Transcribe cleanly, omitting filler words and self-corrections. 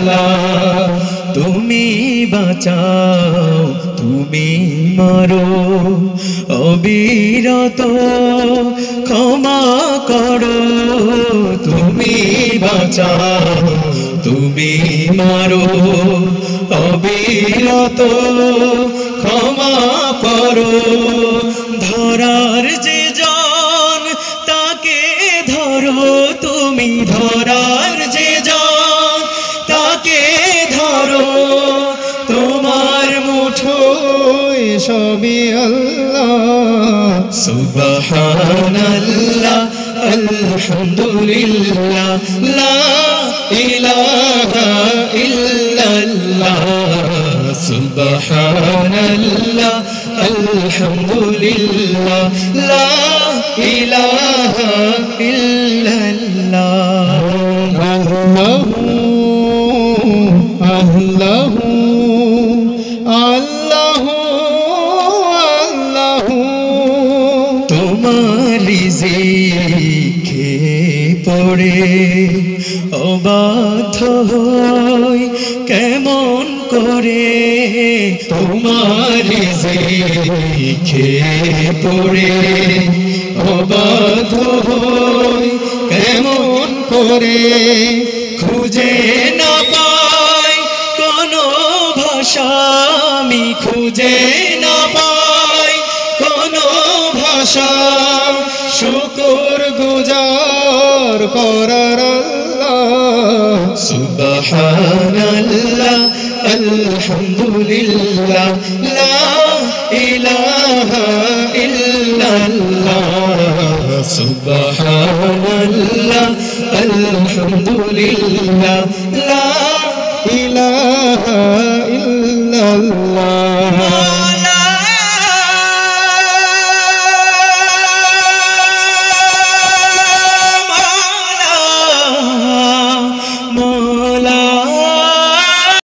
আল্লাহ তুমি বাঁচাও তুমি মারো অবিরত ক্ষমা করো তুমি বাঁচাও তুমি মারো অবিরত ক্ষমা করো ধরার যে জন তাকে ধরো তুমি ধরার যে জন তাকে ধরো তোমার মুঠোয় সবই আল্লাহ সুবহানাল্লাহ আলহামদুলিল্লাহ লা ইলাহা ইল্লাল্লাহ সুবহানাল্লাহ আলহামদুলিল্লাহ লা ইলাহা ইল্লাল্লাহ আল্লাহু আল্লাহু আল্লাহু তোমার রিজিকে পড়ে অবাধ্য হই কেমন করে তোমার রিজিকে পড়ে অবাধ্য হই কেমন করে খুঁজে না পাই কোনো ভাষা আমি খুঁজে না পাই কোনো ভাষা শুকর গুজার করার আল্লাহ সুবহানাল্লাহ আলহামদুলিল্লাহ লা ইলাহা ইল্লাল্লাহ সুবহানাল্লাহ আলহামদুলিল্লাহ লা ইলাহা ইল্লাল্লাহ